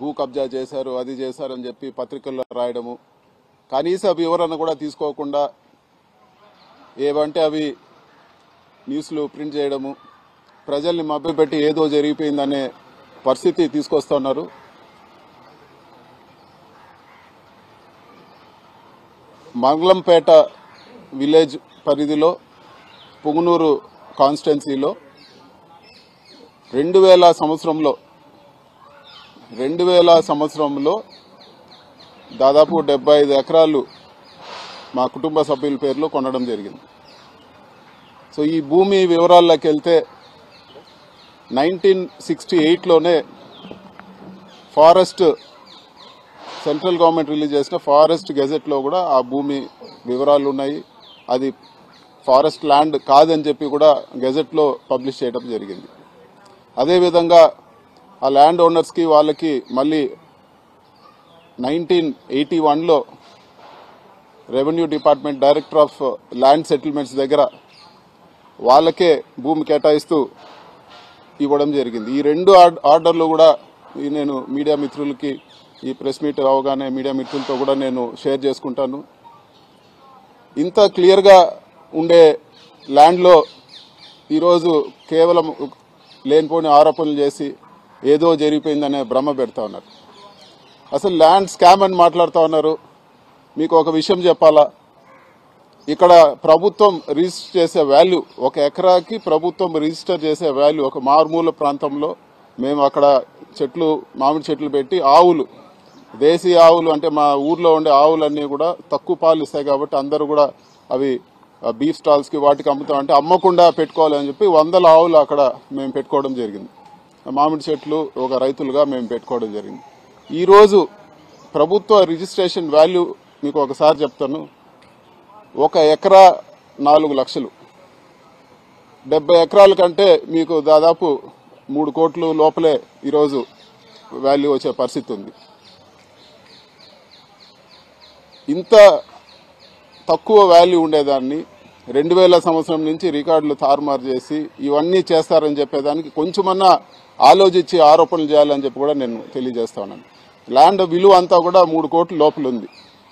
భూ కబ్జా చేశారు, అది చేశారని చెప్పి పత్రికల్లో రాయడము, కనీస వివరణ కూడా తీసుకోకుండా ఏవంటే అవి న్యూస్లు ప్రింట్ చేయడము, ప్రజల్ని మభ్యపెట్టి ఏదో జరిగిపోయిందనే పరిస్థితి తీసుకొస్తున్నారు. మంగళంపేట విలేజ్ పరిధిలో పుంగనూరు కాన్స్టిట్యున్సీలో 2000 సంవత్సరంలో దాదాపు 75 ఎకరాలు మా కుటుంబ సభ్యుల పేరులో కొనడం జరిగింది. సో ఈ భూమి వివరాల్లోకి వెళ్తే 1968లోనే ఫారెస్ట్ సెంట్రల్ గవర్నమెంట్ రిలీజ్ చేసిన ఫారెస్ట్ గెజెట్లో కూడా ఆ భూమి వివరాలు ఉన్నాయి. అది ఫారెస్ట్ ల్యాండ్ కాదని చెప్పి కూడా గెజెట్లో పబ్లిష్ చేయడం జరిగింది. అదేవిధంగా ఆ ల్యాండ్ ఓనర్స్కి వాళ్ళకి మళ్ళీ 1981లో revenue department director of land settlements దగ్గర వాళ్ళకే భూమి కేటాయిస్తూ ఇవ్వడం జరిగింది. ఈ 2 ఆర్డర్లు కూడా నేను మీడియా మిత్రులకి ఈ ప్రెస్ మీట్ అవగానే మీడియా మిత్రులతో కూడా నేను షేర్ చేసుకుంటాను. ఇంత క్లియర్గా ఉండే ల్యాండ్లో ఈరోజు కేవలం లేనిపోని ఆరోపణలు చేసి ఏదో జరిగిపోయిందనే భ్రమ పెడతా ఉన్నారు. అసలు ల్యాండ్ స్కామ్ అని మాట్లాడుతూ ఉన్నారు. మీకు ఒక విషయం చెప్పాలా, ఇక్కడ ప్రభుత్వం రిజిస్టర్ చేసే వాల్యూ, 1 ఎకరాకి ప్రభుత్వం రిజిస్టర్ చేసే వాల్యూ, ఒక మారుమూల ప్రాంతంలో మేము అక్కడ చెట్లు, మామిడి చెట్లు పెట్టి ఆవులు, దేశీ ఆవులు అంటే మా ఊర్లో ఉండే ఆవులన్నీ కూడా తక్కువ పాలు ఇస్తాయి కాబట్టి అందరూ కూడా అవి బీఫ్ స్టాల్స్కి వాటికి అమ్ముతామంటే అమ్మకుండా పెట్టుకోవాలని చెప్పి 100 ఆవులు అక్కడ మేము పెట్టుకోవడం జరిగింది. మామిడి చెట్లు ఒక రైతులుగా మేము పెట్టుకోవడం జరిగింది. ఈరోజు ప్రభుత్వ రిజిస్ట్రేషన్ వాల్యూ మీకు ఒకసారి చెప్తాను. 1 ఎకరా 4 లక్షలు, 70 ఎకరాల కంటే మీకు దాదాపు 3 కోట్లు లోపలే ఈరోజు వాల్యూ వచ్చే పరిస్థితి ఉంది. ఇంత తక్కువ వాల్యూ ఉండేదాన్ని 2000 సంవత్సరం నుంచి రికార్డులు తారుమారు చేసి ఇవన్నీ చేస్తారని చెప్పేదానికి కొంచెమన్నా ఆలోచించి ఆరోపణలు చేయాలని చెప్పి కూడా నేను తెలియజేస్తా ఉన్నాను. ల్యాండ్ విలువ అంతా కూడా 3 కోట్ల లోపల ఉంది.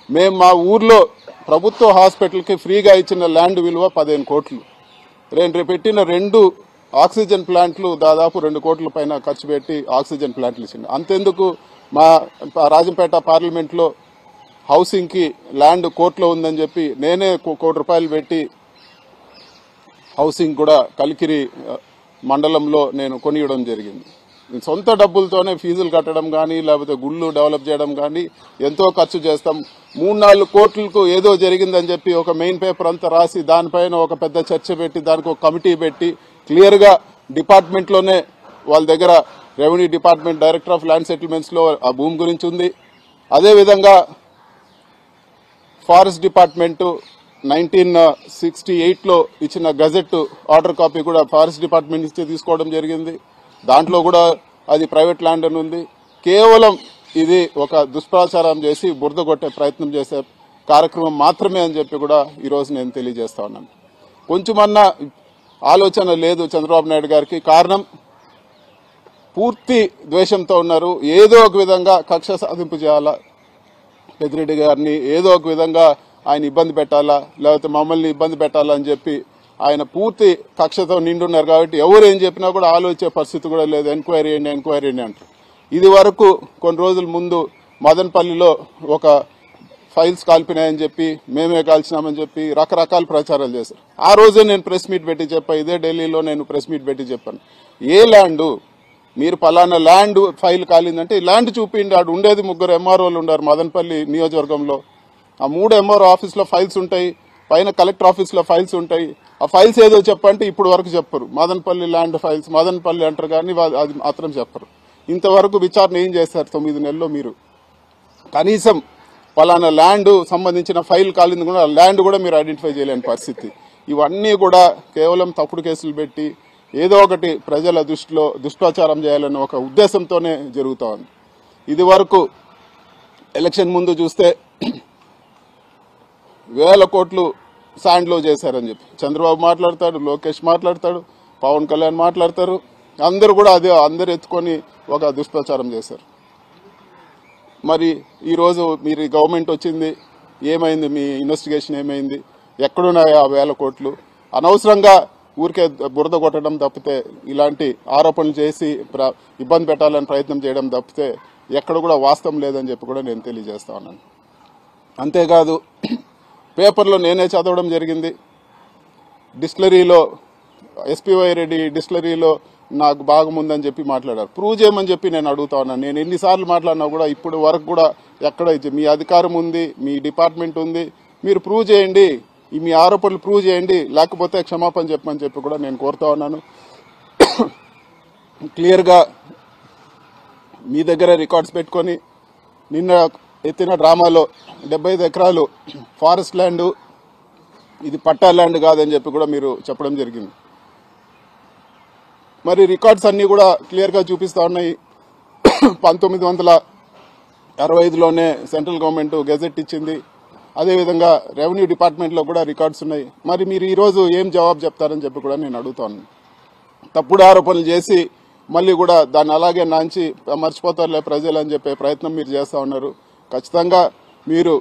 మేము మా ఊర్లో ప్రభుత్వ హాస్పిటల్కి ఫ్రీగా ఇచ్చిన ల్యాండ్ విలువ 15 కోట్లు. పెట్టిన 2 ఆక్సిజన్ ప్లాంట్లు దాదాపు 2 కోట్ల పైన ఖర్చు పెట్టి ఆక్సిజన్ ప్లాంట్లు ఇచ్చింది. అంతెందుకు మా రాజంపేట పార్లమెంట్లో హౌసింగ్కి ల్యాండ్ కోర్టులో ఉందని చెప్పి నేనే ₹1 కోటి పెట్టి హౌసింగ్ కూడా కలికిరి మండలంలో నేను కొనియడం జరిగింది. సొంత డబ్బులతోనే ఫీజులు కట్టడం కానీ లేకపోతే గుళ్ళు డెవలప్ చేయడం కానీ ఎంతో ఖర్చు చేస్తాం. 3-4 కోట్లకు ఏదో జరిగిందని చెప్పి ఒక మెయిన్ పేపర్ అంతా రాసి దానిపైన ఒక పెద్ద చర్చ పెట్టి దానికి ఒక కమిటీ పెట్టి క్లియర్గా డిపార్ట్మెంట్లోనే వాళ్ళ దగ్గర revenue department director of land సెటిల్మెంట్స్లో ఆ భూమి గురించి ఉంది. అదేవిధంగా ఫారెస్ట్ డిపార్ట్మెంట్ 1968లో ఇచ్చిన గజెట్ ఆర్డర్ కాపీ కూడా ఫారెస్ట్ డిపార్ట్మెంట్ నుంచి తీసుకోవడం జరిగింది. దాంట్లో కూడా అది ప్రైవేట్ ల్యాండ్ అని ఉంది. కేవలం ఇది ఒక దుష్ప్రచారం చేసి బురద కొట్టే ప్రయత్నం చేసే కార్యక్రమం మాత్రమే అని చెప్పి కూడా ఈరోజు నేను తెలియజేస్తా ఉన్నాను. కొంచెమన్నా ఆలోచన లేదు చంద్రబాబు నాయుడు గారికి. కారణం పూర్తి ద్వేషంతో ఉన్నారు. ఏదో ఒక విధంగా కక్ష సాధింపు చేయాలా, పెద్దిరెడ్డి గారిని ఏదో ఒక విధంగా ఆయన ఇబ్బంది పెట్టాలా లేకపోతే మమ్మల్ని ఇబ్బంది పెట్టాలా అని చెప్పి ఆయన పూర్తి కక్షతో నిండున్నారు. కాబట్టి ఎవరు ఏం చెప్పినా కూడా ఆలోచించే పరిస్థితి కూడా లేదు. ఎంక్వైరీ అంటారు. ఇది వరకు కొన్ని రోజుల ముందు మదనపల్లిలో ఒక ఫైల్స్ కాల్పినాయని చెప్పి మేమే కాల్చినామని చెప్పి రకరకాల ప్రచారాలు చేశారు. ఆ రోజే నేను ప్రెస్ మీట్ పెట్టి చెప్పాను. ఇదే ఢిల్లీలో నేను ప్రెస్ మీట్ పెట్టి చెప్పాను, ఏ ల్యాండ్ మీరు పలానా ల్యాండ్ ఫైల్ కాలిందంటే ల్యాండ్ చూపిండి. ఆడు ఉండేది 3 ఎంఆర్ఓలు ఉన్నారు మదనపల్లి నియోజకవర్గంలో. ఆ 3 ఎంఆర్ఓ ఆఫీస్లో ఫైల్స్ ఉంటాయి, పైన కలెక్టర్ ఆఫీస్లో ఫైల్స్ ఉంటాయి. ఆ ఫైల్స్ ఏదో చెప్పంటే ఇప్పుడు వరకు చెప్పరు. మదనపల్లి ల్యాండ్ ఫైల్స్ మదనపల్లి అంటారు కానీ అది మాత్రం చెప్పరు. ఇంతవరకు విచారణ ఏం చేశారు 9 నెలల్లో? మీరు కనీసం పలానా ల్యాండ్ సంబంధించిన ఫైల్ కాలింది కూడా ల్యాండ్ కూడా మీరు ఐడెంటిఫై చేయలేని పరిస్థితి. ఇవన్నీ కూడా కేవలం తప్పుడు కేసులు పెట్టి ఏదో ఒకటి ప్రజల దృష్టిలో దుష్ప్రచారం చేయాలన్న ఒక ఉద్దేశంతోనే జరుగుతూ ఉంది. ఇది వరకు ఎలక్షన్ ముందు చూస్తే 1000 కోట్లు శాండ్లో చేశారని చెప్పి చంద్రబాబు మాట్లాడతాడు, లోకేష్ మాట్లాడతాడు, పవన్ కళ్యాణ్ మాట్లాడతారు. అందరూ కూడా అదే అందరు ఎత్తుకొని ఒక దుష్ప్రచారం చేశారు. మరి ఈరోజు మీరు గవర్నమెంట్ వచ్చింది, ఏమైంది? మీ ఇన్వెస్టిగేషన్ ఏమైంది? ఎక్కడున్నాయి ఆ 1000 కోట్లు? అనవసరంగా ఊరికే బురద కొట్టడం తప్పితే, ఇలాంటి ఆరోపణలు చేసి ఇబ్బంది పెట్టాలని ప్రయత్నం చేయడం తప్పితే ఎక్కడ కూడా వాస్తవం లేదని చెప్పి కూడా నేను తెలియజేస్తా ఉన్నాను. అంతేకాదు, పేపర్లో నేనే చదవడం జరిగింది. డిస్టిలరీలో ఎస్పీవై రెడ్డి డిస్టిలరీలో నాకు భాగం ఉందని చెప్పి మాట్లాడారు. ప్రూవ్ చేయమని చెప్పి నేను అడుగుతా ఉన్నాను. నేను ఎన్నిసార్లు మాట్లాడినా కూడా ఇప్పుడు వరకు కూడా ఎక్కడ మీ అధికారం ఉంది, మీ డిపార్ట్మెంట్ ఉంది, మీరు ప్రూవ్ చేయండి, మీ ఆరోపణలు ప్రూవ్ చేయండి, లేకపోతే క్షమాపణ చెప్పమని చెప్పి కూడా నేను కోరుతా ఉన్నాను. క్లియర్గా మీ దగ్గర రికార్డ్స్ పెట్టుకొని నిన్న ఎత్తిన డ్రామాలో 75 ఎకరాలు ఫారెస్ట్ ల్యాండ్, ఇది పట్టా ల్యాండ్ కాదని చెప్పి కూడా మీరు చెప్పడం జరిగింది. మరి రికార్డ్స్ అన్నీ కూడా క్లియర్గా చూపిస్తా ఉన్నాయి. 1965లోనే సెంట్రల్ గవర్నమెంట్ గెజెట్ ఇచ్చింది. అదేవిధంగా రెవెన్యూ డిపార్ట్మెంట్లో కూడా రికార్డ్స్ ఉన్నాయి. మరి మీరు ఈరోజు ఏం జవాబు చెప్తారని చెప్పి కూడా నేను అడుగుతాను. తప్పుడు ఆరోపణలు చేసి మళ్ళీ కూడా దాన్ని అలాగే నాంచి మర్చిపోతారులే ప్రజలు అని చెప్పే ప్రయత్నం మీరు చేస్తూ ఉన్నారు. ఖచ్చితంగా నేను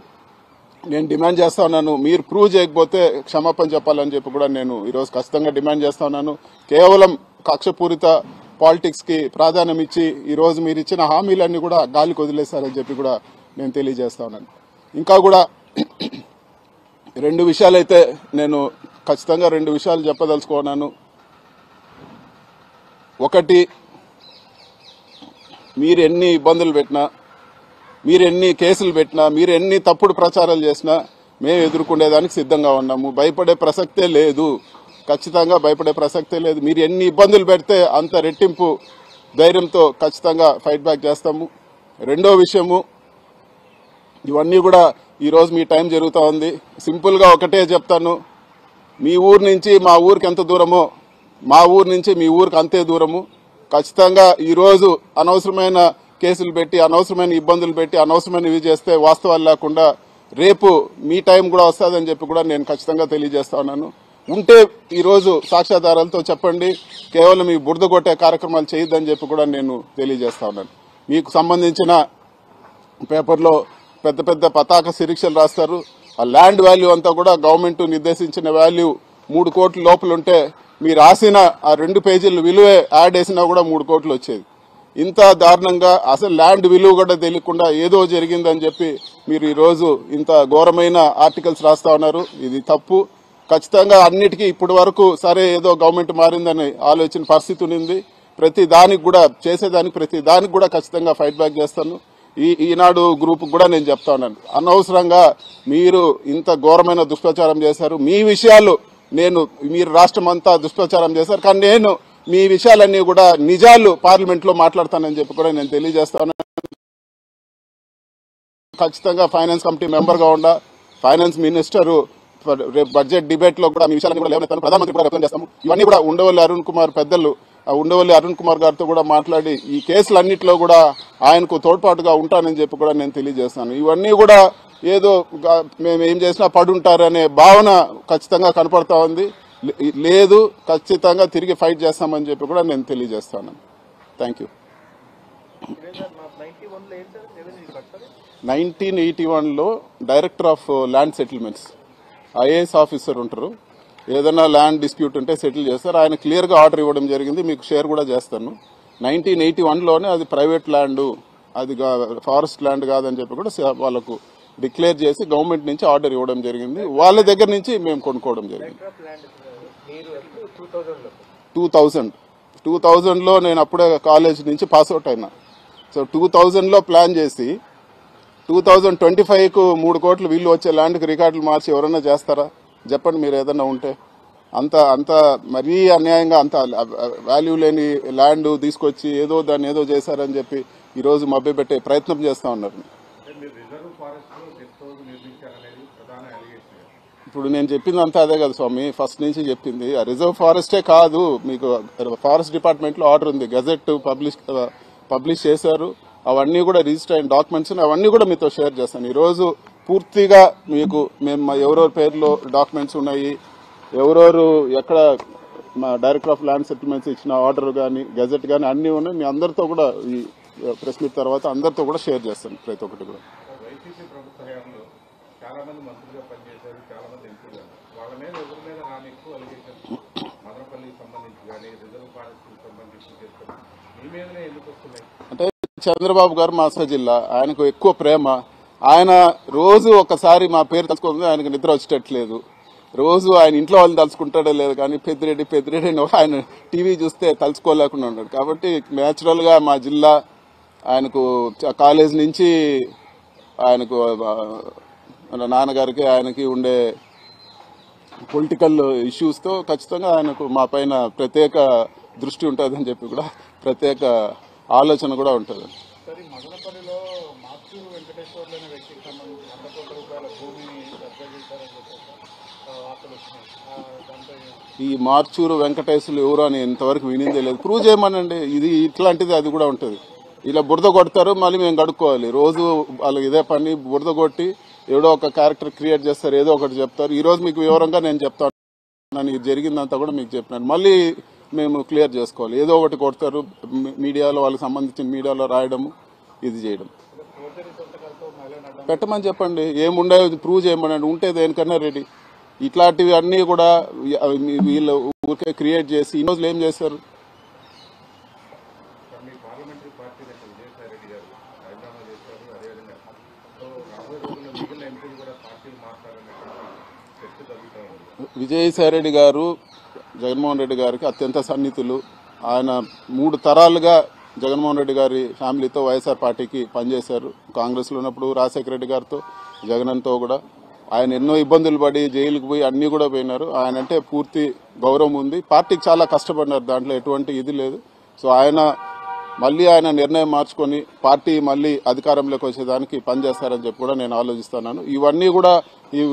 డిమాండ్ చేస్తా ఉన్నాను, మీరు ప్రూవ్ చేయకపోతే క్షమాపణ చెప్పాలని చెప్పి కూడా నేను ఈరోజు ఖచ్చితంగా డిమాండ్ చేస్తా ఉన్నాను. కేవలం కక్షపూరిత పాలిటిక్స్ కి ప్రాధాన్యం ఇచ్చి ఈరోజు మీరు ఇచ్చిన హామీలన్నీ కూడా గాలికి వదిలేశారని చెప్పి కూడా నేను తెలియజేస్తా ఉన్నాను. ఇంకా కూడా 2 విషయాలైతే నేను ఖచ్చితంగా 2 విషయాలు చెప్పదలుచుకున్నాను. ఒకటి, మీరు ఎన్ని ఇబ్బందులు పెట్టినా, మీరు ఎన్ని కేసులు పెట్టినా, మీరు ఎన్ని తప్పుడు ప్రచారాలు చేసినా మేము ఎదుర్కొనేదానికి సిద్ధంగా ఉన్నాము. భయపడే ప్రసక్తే లేదు, ఖచ్చితంగా భయపడే ప్రసక్తే లేదు. మీరు ఎన్ని ఇబ్బందులు పెడితే అంత రెట్టింపు ధైర్యంతో ఖచ్చితంగా ఫైట్ బ్యాక్ చేస్తాము. రెండో విషయము, ఇవన్నీ కూడా ఈరోజు మీ టైం జరుగుతూ ఉంది. సింపుల్గా ఒకటే చెప్తాను, మీ ఊరు నుంచి మా ఊరికి ఎంత దూరమో మా ఊరు నుంచి మీ ఊరికి అంతే దూరము. ఖచ్చితంగా ఈరోజు అనవసరమైన కేసులు పెట్టి, అనవసరమైన ఇబ్బందులు పెట్టి, అనవసరమైనవి చేస్తే వాస్తవాలు లేకుండా రేపు మీ టైం కూడా వస్తుందని చెప్పి కూడా నేను ఖచ్చితంగా తెలియజేస్తా ఉన్నాను. ఉంటే ఈరోజు సాక్ష్యాధారాలతో చెప్పండి, కేవలం ఈ బురద కొట్టే కార్యక్రమాలు చేయొద్దని చెప్పి కూడా నేను తెలియజేస్తా ఉన్నాను. మీకు సంబంధించిన పేపర్లో పెద్ద పెద్ద పతాక శీర్షికలు రాస్తారు. ఆ ల్యాండ్ వాల్యూ అంతా కూడా గవర్నమెంట్ నిర్దేశించిన వాల్యూ 3 కోట్ల లోపల ఉంటే మీరు రాసిన ఆ 2 పేజీల విలువే యాడ్ వేసినా కూడా 3 కోట్లు వచ్చేది. ఇంత దారుణంగా అసలు ల్యాండ్ విలువ కూడా తెలియకుండా ఏదో జరిగిందని చెప్పి మీరు ఈరోజు ఇంత ఘోరమైన ఆర్టికల్స్ రాస్తా ఉన్నారు. ఇది తప్పు. ఖచ్చితంగా అన్నిటికీ ఇప్పటి వరకు సరే ఏదో గవర్నమెంట్ మారిందని ఆలోచన పరిస్థితి ఉంది. ప్రతి దానికి కూడా చేసేదానికి ప్రతి దానికి కూడా ఖచ్చితంగా ఫైట్ బ్యాక్ చేస్తాను. ఈనాడు గ్రూప్ కూడా నేను చెప్తా ఉన్నాను, అనవసరంగా మీరు ఇంత ఘోరమైన దుష్ప్రచారం చేశారు. మీ విషయాలు మీరు రాష్ట్రం అంతా దుష్ప్రచారం చేశారు, కానీ నేను మీ విషయాలన్నీ కూడా నిజాలు పార్లమెంట్ లో మాట్లాడతానని చెప్పి కూడా నేను తెలియజేస్తాను. ఖచ్చితంగా ఫైనాన్స్ కమిటీ మెంబర్ గా ఉండా ఫైనాన్స్ మినిస్టర్ రేపు బడ్జెట్ డిబేట్ లో కూడా మీ విషయాన్ని కూడా లేవనెత్తాను, ప్రధానమంత్రి కూడా రిప్రజెంట్ చేస్తాము. ఇవన్నీ కూడా ఉండవల్లి అరుణ్ కుమార్ పెద్దలు ఉండవల్లి అరుణ్ కుమార్ గారితో కూడా మాట్లాడి ఈ కేసులన్నింటిలో కూడా ఆయనకు తోడ్పాటుగా ఉంటానని చెప్పి కూడా నేను తెలియజేస్తాను. ఇవన్నీ కూడా ఏదో మేము ఏం చేసినా పడుంటారనే భావన ఖచ్చితంగా కనపడతా ఉంది. లేదు, ఖచ్చితంగా తిరిగి ఫైట్ చేస్తామని చెప్పి కూడా నేను తెలియజేస్తాను. Thank you. 1981లో director of land settlements IAS officer ఉంటారు. ఏదైనా ల్యాండ్ డిస్ప్యూట్ ఉంటే సెటిల్ చేస్తారు. ఆయన క్లియర్గా ఆర్డర్ ఇవ్వడం జరిగింది, మీకు షేర్ కూడా చేస్తాను. 1981లోనే అది ప్రైవేట్ ల్యాండ్, అది ఫారెస్ట్ ల్యాండ్ కాదని చెప్పి కూడా వాళ్ళకు డిక్లేర్ చేసి గవర్నమెంట్ నుంచి ఆర్డర్ ఇవ్వడం జరిగింది. వాళ్ళ దగ్గర నుంచి మేము కొనుక్కోవడం జరిగింది. 2000లో నేను అప్పుడే కాలేజ్ నుంచి పాస్అవుట్ అయినా. సో 2000లో ప్లాన్ చేసి 2025కు 3 కోట్లు వీళ్ళు వచ్చే ల్యాండ్కి రికార్డులు మార్చి ఎవరైనా చేస్తారా? చెప్పండి మీరు ఏదన్నా ఉంటే. అంత మరీ అన్యాయంగా అంత వాల్యూ లేని ల్యాండ్ తీసుకొచ్చి దాన్ని ఏదో చేశారని చెప్పి ఈరోజు మభ్యపెట్టే ప్రయత్నం చేస్తా ఉన్నారు. ఇప్పుడు నేను చెప్పింది అంతా అదే కదా స్వామి, ఫస్ట్ నుంచి చెప్పింది. రిజర్వ్ ఫారెస్టే కాదు, మీకు ఫారెస్ట్ డిపార్ట్మెంట్లో ఆర్డర్ ఉంది, గెజెట్ పబ్లిష్ చేశారు. అవన్నీ కూడా రిజిస్టర్ అయిన డాక్యుమెంట్స్ అవన్నీ కూడా మీతో షేర్ చేస్తాను. ఈరోజు పూర్తిగా మీకు మేము ఎవరెవరి పేర్లో డాక్యుమెంట్స్ ఉన్నాయి, ఎవరెవరు ఎక్కడ మా డైరెక్టర్ ఆఫ్ ల్యాండ్ సెటిల్మెంట్స్ ఇచ్చిన ఆర్డర్ కానీ గెజెట్ కానీ అన్నీ ఉన్నాయి. మీ అందరితో కూడా ప్రెస్ మీట్ తర్వాత అందరితో కూడా షేర్ చేస్తాను ప్రతి ఒక్కటి కూడా. వైసీపీ ప్రభుత్వ హయాంలో చాలా మంది మంత్రులుగా పనిచేశారు, చాలా మంది ఎంపీలు. వాళ్ళ మీద ఎవరి మీద రాని ఎక్కువ అలిగేషన్ మదనపల్లికి సంబంధించి కానీ రిజర్వ్ ఫారెస్ట్కి సంబంధించి చేస్తారు. మీ మీదనే ఎందుకు వస్తున్నాయి అంటే చంద్రబాబు గారు మా జిల్లా, ఆయనకు ఎక్కువ ప్రేమ. ఆయన రోజు ఒకసారి మా పేరు తలుచుకుంది, ఆయనకు నిద్ర వచ్చేటట్లేదు. రోజు ఆయన ఇంట్లో వాళ్ళని తలుచుకుంటాడో లేదు కానీ పెద్దిరెడ్డి అని ఆయన టీవీ చూస్తే తలుచుకోలేకుండా ఉన్నాడు. కాబట్టి న్యాచురల్ గా మా జిల్లా ఆయనకు కాలేజ్ నుంచి ఆయనకు నాన్నగారికి ఆయనకి ఉండే పొలిటికల్ ఇష్యూస్తో ఖచ్చితంగా ఆయనకు మా పైన ప్రత్యేక దృష్టి ఉంటుందని చెప్పి కూడా ప్రత్యేక ఆలోచన కూడా ఉంటుంది. మదనపల్లిలో మార్చూరు వెంకటేశ్వర్లు అనే వ్యక్తికి సంబంధించి 100 కోట్ల రూపాయల భూమిని కబ్జా చేశారని చెప్పేసి వార్తలు వచ్చినాయి. ఈ మార్చూరు వెంకటేశ్వర్లు ఎవరు అని ఇంతవరకు వినిందే లేదు. ప్రూవ్ చేయమనండి. ఇది ఇట్లాంటిది అది కూడా ఉంటుంది. ఇలా బురద కొడతారు, మళ్ళీ మేము కడుక్కోవాలి. రోజు వాళ్ళకి ఇదే పని, బురద కొట్టి ఏదో ఒక క్యారెక్టర్ క్రియేట్ చేస్తారు, ఏదో ఒకటి చెప్తారు. ఈ రోజు మీకు వివరంగా నేను చెప్తాను, ఇది జరిగిందంతా కూడా మీకు చెప్పినాను. మళ్ళీ మేము క్లియర్ చేసుకోవాలి. ఏదో ఒకటి కొడతారు, మీడియాలో వాళ్ళకి సంబంధించిన మీడియాలో రాయడము, ఇది చేయడం. పెట్టమని చెప్పండి, ఏముండే ప్రూవ్ చేయమనండి. ఉంటే దేనికన్నా రెడీ. ఇట్లాంటివి అన్నీ కూడా వీళ్ళు ఊరికే క్రియేట్ చేసి ఈ రోజులు ఏం చేశారు? విజయసాయిరెడ్డి గారు జగన్మోహన్ రెడ్డి గారికి అత్యంత సన్నిహితులు. ఆయన 3 తరాలుగా జగన్మోహన్ రెడ్డి గారి ఫ్యామిలీతో వైఎస్ఆర్ పార్టీకి పనిచేశారు. కాంగ్రెస్లో ఉన్నప్పుడు రాజశేఖర రెడ్డి గారితో, జగన్తో కూడా ఆయన ఎన్నో ఇబ్బందులు పడి జైలుకు పోయి అన్ని కూడా పోయినారు. ఆయన అంటే పూర్తి గౌరవం ఉంది. పార్టీకి చాలా కష్టపడినారు, దాంట్లో ఎటువంటి ఇది లేదు. సో ఆయన నిర్ణయం మార్చుకొని పార్టీ మళ్ళీ అధికారంలోకి వచ్చేదానికి పనిచేస్తారని చెప్పి కూడా నేను ఆలోచిస్తున్నాను. ఇవన్నీ కూడా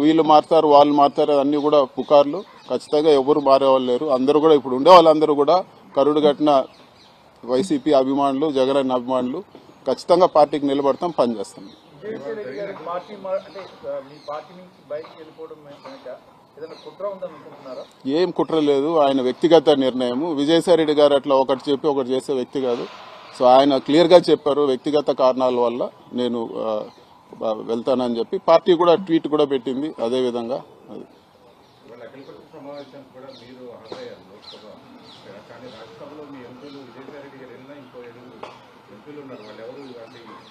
వీళ్ళు మారుతారు, వాళ్ళు మారుతారు, అన్ని కూడా పుకార్లు. ఖచ్చితంగా ఎవరు మారేవాళ్ళు లేరు. అందరూ కూడా ఇప్పుడు ఉండే వాళ్ళందరూ కూడా కరుడు కట్టిన వైసీపీ అభిమానులు, జగన్ అభిమానులు. ఖచ్చితంగా పార్టీకి నిలబడతాం, పనిచేస్తాం. ఏం కుట్ర లేదు, ఆయన వ్యక్తిగత నిర్ణయం. విజయసాయిరెడ్డి గారు అట్లా ఒకటి చెప్పి ఒకటి చేసే వ్యక్తి కాదు. సో ఆయన క్లియర్ గా చెప్పారు, వ్యక్తిగత కారణాల వల్ల నేను వెళ్తానని చెప్పి. పార్టీ కూడా ట్వీట్ కూడా పెట్టింది అదే విధంగా.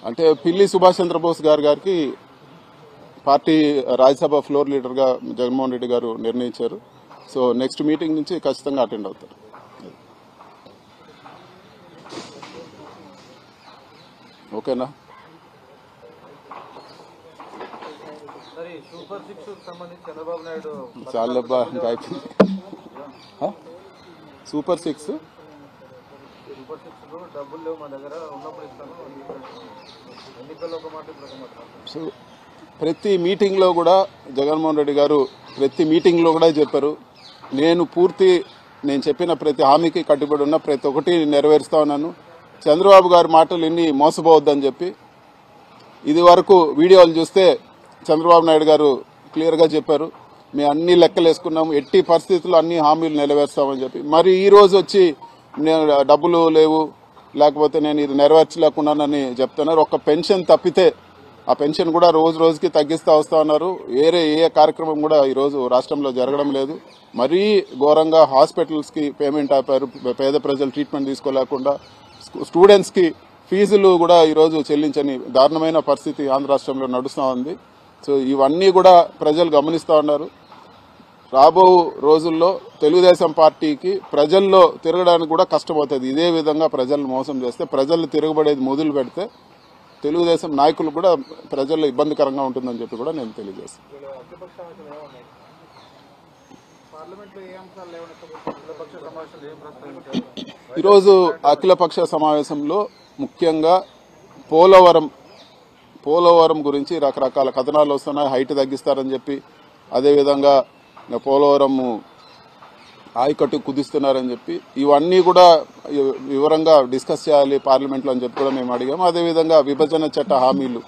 అంటే పిల్లి సుభాష్ చంద్రబోస్ గారికి పార్టీ రాజ్యసభ ఫ్లోర్ లీడర్ గా జగన్మోహన్ రెడ్డి గారు నిర్ణయించారు. సో నెక్స్ట్ మీటింగ్ నుంచి ఖచ్చితంగా అటెండ్ అవుతారు. ఓకేనా? చాలబ్బా, ఇంకా అయిపోయింది. సూపర్ 6 ప్రతి మీటింగ్ లో కూడా జగన్మోహన్ రెడ్డి గారు చెప్పారు, నేను చెప్పిన ప్రతి హామీకి కట్టుబడి ఉన్న ప్రతి ఒక్కటి నెరవేరుస్తా ఉన్నాను. చంద్రబాబు గారి మాటలు ఎన్ని మోసపోవద్దని చెప్పి ఇది వరకు వీడియోలు చూస్తే చంద్రబాబు నాయుడు గారు క్లియర్ గా చెప్పారు, మేము అన్ని లెక్కలు వేసుకున్నాము, ఎట్టి పరిస్థితుల్లో అన్ని హామీలు నెరవేరుస్తామని చెప్పి. మరి ఈ రోజు వచ్చి నేను డబ్బులు లేవు, లేకపోతే నేను ఇది నెరవేర్చలేకున్నానని చెప్తున్నారు. ఒక పెన్షన్ తప్పితే ఆ పెన్షన్ కూడా రోజు రోజుకి తగ్గిస్తా వస్తా ఉన్నారు. ఏ కార్యక్రమం కూడా ఈ రోజు రాష్ట్రంలో జరగడం లేదు. మరీ ఘోరంగా హాస్పిటల్స్ కి పేమెంట్ ఆపారు, పేద ప్రజలు ట్రీట్మెంట్ తీసుకోలేకుండా. స్టూడెంట్స్ కి ఫీజులు కూడా ఈ రోజు చెల్లించని దారుణమైన పరిస్థితి ఆంధ్ర రాష్ట్రంలో నడుస్తూ ఉంది. సో ఇవన్నీ కూడా ప్రజలు గమనిస్తా ఉన్నారు. రాబో రోజుల్లో తెలుగుదేశం పార్టీకి ప్రజల్లో తిరగడానికి కూడా కష్టమవుతుంది. ఇదే విధంగా ప్రజలను మోసం చేస్తే, ప్రజలు తిరగబడేది మొదలు పెడితే తెలుగుదేశం నాయకులు కూడా ప్రజల్లో ఇబ్బందికరంగా ఉంటుందని చెప్పి కూడా నేను తెలియజేస్తాను. ఈరోజు అఖిలపక్ష సమావేశంలో ముఖ్యంగా పోలవరం గురించి రకరకాల కథనాలు వస్తున్నాయి. హైట్ తగ్గిస్తారని చెప్పి, అదేవిధంగా పోలవరం ఆయకట్టు కుదిస్తున్నారని చెప్పి, ఇవన్నీ కూడా వివరంగా డిస్కస్ చేయాలి పార్లమెంట్లో అని చెప్పి కూడా మేము అడిగాము. అదేవిధంగా విభజన చట్ట హామీలు,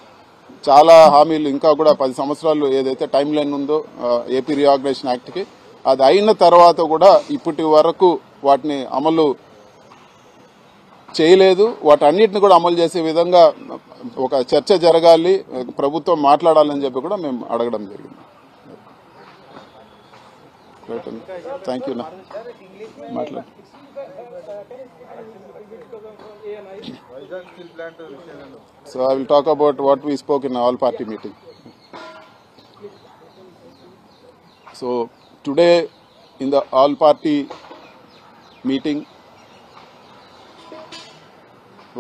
చాలా హామీలు ఇంకా కూడా 10 సంవత్సరాలు ఏదైతే టైం లైన్ ఉందో ఏపీ రీఆర్గనైజేషన్ యాక్ట్కి, అది అయిన తర్వాత కూడా ఇప్పటి వరకు వాటిని అమలు చేయలేదు. వాటన్నిటిని కూడా అమలు చేసే విధంగా ఒక చర్చ జరగాలి, ప్రభుత్వం మాట్లాడాలని చెప్పి కూడా మేము అడగడం జరిగింది. Thank you. మాట్లాడు. So I will talk about what we spoke in all party meeting. So today in the all party meeting,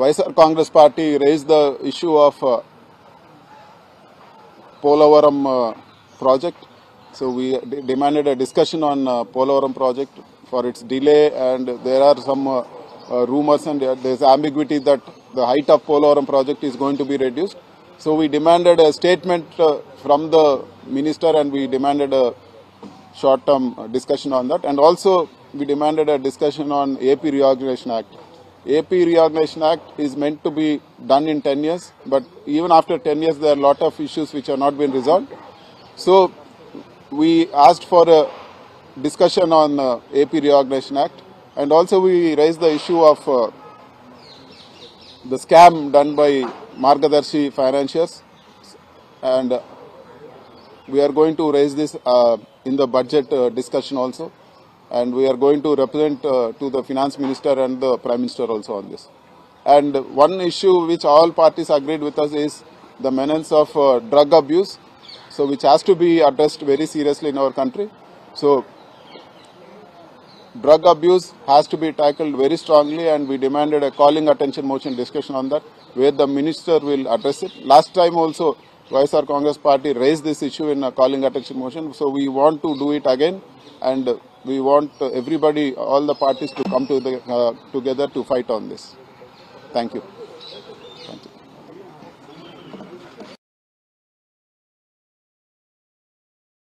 YSR Congress Party raised the issue of Polavaram project. So we demanded a discussion on Polavaram project for its delay, and there are some rumors and there is ambiguity that the height of Polavaram project is going to be reduced. So we demanded a statement from the minister, and we demanded a short-term discussion on that, and also we demanded a discussion on AP Reorganization Act. AP Reorganization Act is meant to be done in 10 years, but even after 10 years there are a lot of issues which have not been resolved. So we asked for a discussion on AP Reorganization Act, and also we raised the issue of the scam done by Margadarshi Financiers, and we are going to raise this in the budget discussion also, and we are going to represent to the finance minister and the prime minister also on this. And one issue which all parties agreed with us is the menace of drug abuse, so which has to be addressed very seriously in our country. So drug abuse has to be tackled very strongly, and we demanded a calling attention motion discussion on that, where the minister will address it. Last time also YSR Congress Party raised this issue in a calling attention motion, so we want to do it again, and we want everybody, all the parties to come together to fight on this. Thank you.